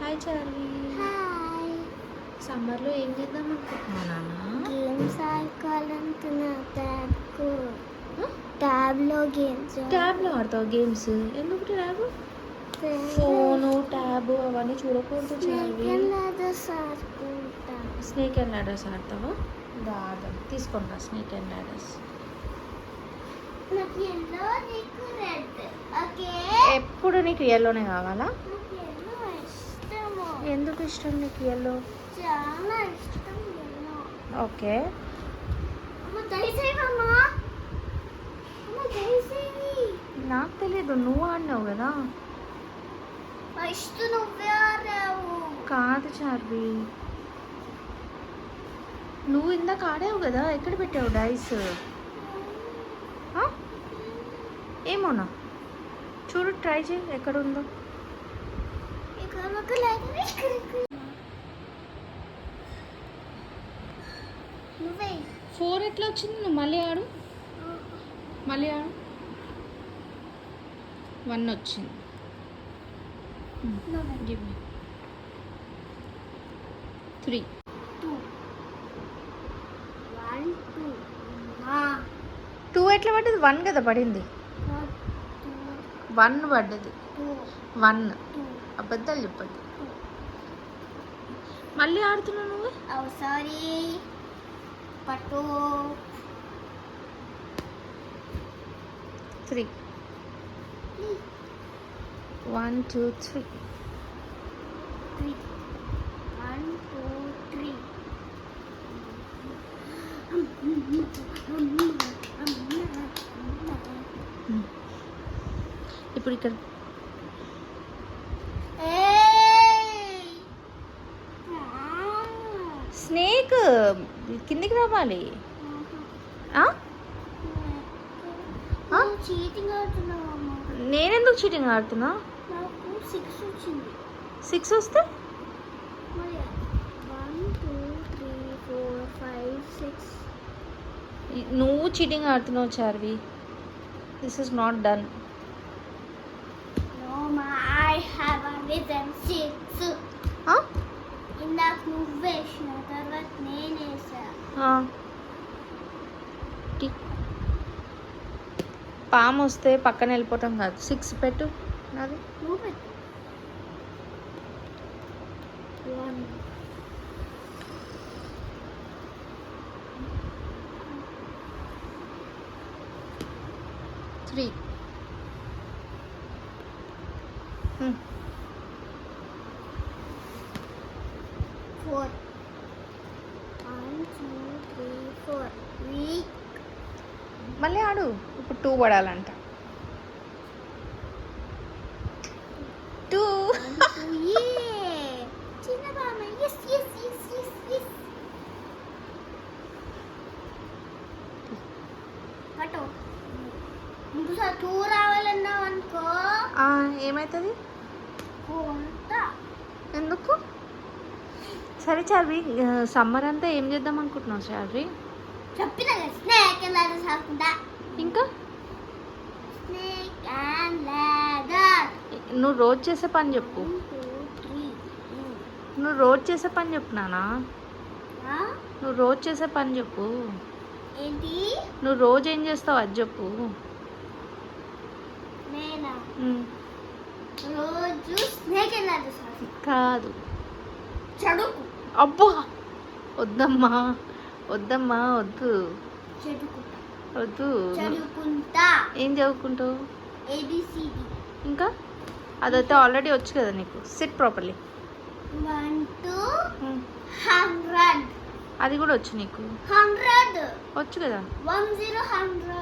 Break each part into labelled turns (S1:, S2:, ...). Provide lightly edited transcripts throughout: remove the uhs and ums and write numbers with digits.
S1: Hi Charvi.
S2: Hi.
S1: సమ్మర్లో ఏం చేద్దాం అనుకుంటున్నావు నాన్న?
S2: గేమ్స్ ఆడుకోవాలంటున్నా. ట్యాబ్లో గేమ్స్.
S1: ట్యాబ్లో ఆడతావు గేమ్స్? ఎందుకు ట్యాబ్? ఫోను ట్యాబ్ అవన్నీ చూడకూడదు చార్వి.
S2: ఆడుకుంటా.
S1: స్నేక్ అండ్ ల్యాడర్స్ ఆడతావా? ఆడదాం, తీసుకుంటా స్నేక్ అండ్ ల్యాడర్స్.
S2: నాకు ఎల్లో, నీకు రెడ్. ఓకే.
S1: ఎప్పుడు నీకు ఎల్లోనే కావాలా?
S2: నాకు ఎల్లో ఇష్టము.
S1: ఎందుకు ఇష్టం నీకు ఎల్లో?
S2: చాలా ఇష్టం ఎల్లో.
S1: ఓకే.
S2: అమ్మ దయచేయమ్మా. అమ్మ దయచేయి.
S1: నాకు తెలియదు, నువ్వు ఆడినావు కదా.
S2: ఫస్ట్ నువ్వే ఆడావు.
S1: కాదు చార్వి, నువ్వు ఇందాక ఆడావు కదా. ఎక్కడ పెట్టావు డైస్? ఏమోనా, చూడు, ట్రై చేయి ఎక్కడ ఉందో.
S2: నువ్వే
S1: 4 ఎట్లా వచ్చింది? నువ్వు మళ్ళీ ఆడు, మళ్ళీ ఆడు. 1 వచ్చింది. Give me 3. 2 ఎట్లా పడ్డది? 1 కదా పడింది. 1 పడ్డది. 1. అబద్ధాలు చెప్పద్దు. మళ్ళీ ఆడుతున్నావు నువ్వు.
S2: సారీ పట్టు.
S1: 3. 1 2 3.
S2: 1 2 3.
S1: ఇప్పుడు ఇక్కడ స్నేక్ కిందికి రావాలి.
S2: చీటింగ్ ఆడుతున్నావమ్మా.
S1: నేనెందుకు చీటింగ్ ఆడుతున్నా?
S2: నాకు 6 వచ్చింది.
S1: 6 వస్తే
S2: 1 2 3 4 5 6.
S1: నువ్వు చీటింగ్ ఆడుతున్నావు Charvi. This is not done.
S2: No, I have only done 6. ఇందాక నువ్వు వేసిన తర్వాత నేను వేసా.
S1: పాము వస్తే పక్కన వెళ్ళిపోవటం కాదు. 6 పెట్టు. నాది
S2: నువ్వు పెట్టు. 1
S1: 3.
S2: Four. 1 2 3 4. Week.
S1: మళ్ళీ ఆడు. ఇప్పుడు 2 పడాలంట. 2.
S2: చిన్న బామ్మ. Yes. పట్టు. ఇంకోసారి 2 రావాలన్నావు అనుకో.
S1: ఏమవుతుంది?
S2: కొంటా.
S1: ఎందుకు? సరే చార్వి, సమ్మర్ అంతా ఏం చేద్దాం అనుకుంటున్నావు చార్వి?
S2: చెప్పిన స్నేక్ అండ్ ల్యాడర్ ఆడుకుంటా.
S1: ఇంకా
S2: స్నేక్ అండ్ ల్యాడర్.
S1: నువ్వు రోజు చేసే పని చెప్పు.
S2: 1 2 3.
S1: నువ్వు రోజు చేసే పని చెప్పు నానా. నువ్వు రోజు చేసే పని చెప్పు.
S2: ఏంటి?
S1: నువ్వు రోజు ఏం చేస్తావు అది చెప్పు.
S2: నేనా రోజు స్నేక్ అండ్ ల్యాడర్
S1: కాదు,
S2: చదువుకు.
S1: అబ్బా వద్దమ్మా, వద్దమ్మా, వద్దు,
S2: చదువుకుంటా.
S1: వద్దు.
S2: చదువుకుంటా.
S1: ఏం చదువుకుంటావు?
S2: ABCD.
S1: ఇంకా అదైతే ఆల్రెడీ వచ్చు కదా నీకు. SIT properly.
S2: 1 2 100.
S1: అది కూడా వచ్చు నీకు.
S2: 100
S1: వచ్చు కదా.
S2: 1 0 100.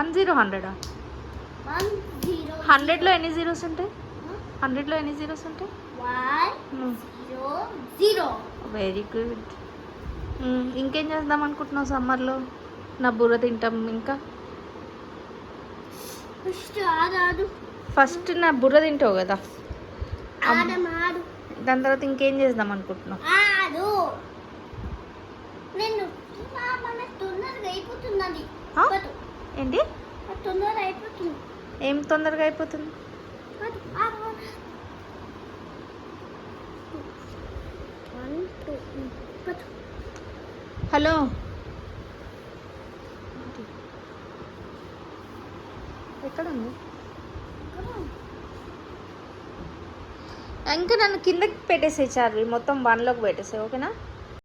S1: 1 0 100.
S2: 1 0.
S1: 100లో ఎన్ని జీరోస్ ఉంటాయి? 100లో ఎన్ని జీరోస్ ఉంటాయి?
S2: 1 0 0.
S1: Very good. ఇంకేం చేద్దాం అనుకుంటున్నావు సమ్మర్లో? నా బుర్ర తింటాం. ఇంకా ఫస్ట్ నా బుర్ర తింటావు కదా. దాని తర్వాత ఇంకేం చేద్దాం అనుకుంటున్నావు? ఏంటి? ఏం తొందరగా అయిపోతుంది? హలో ఎక్కడ ఉంది ఇంకా నన్ను కిందకి పెట్టేసే చార్వి మొత్తం 1లోకి పెట్టేసే ఓకేనా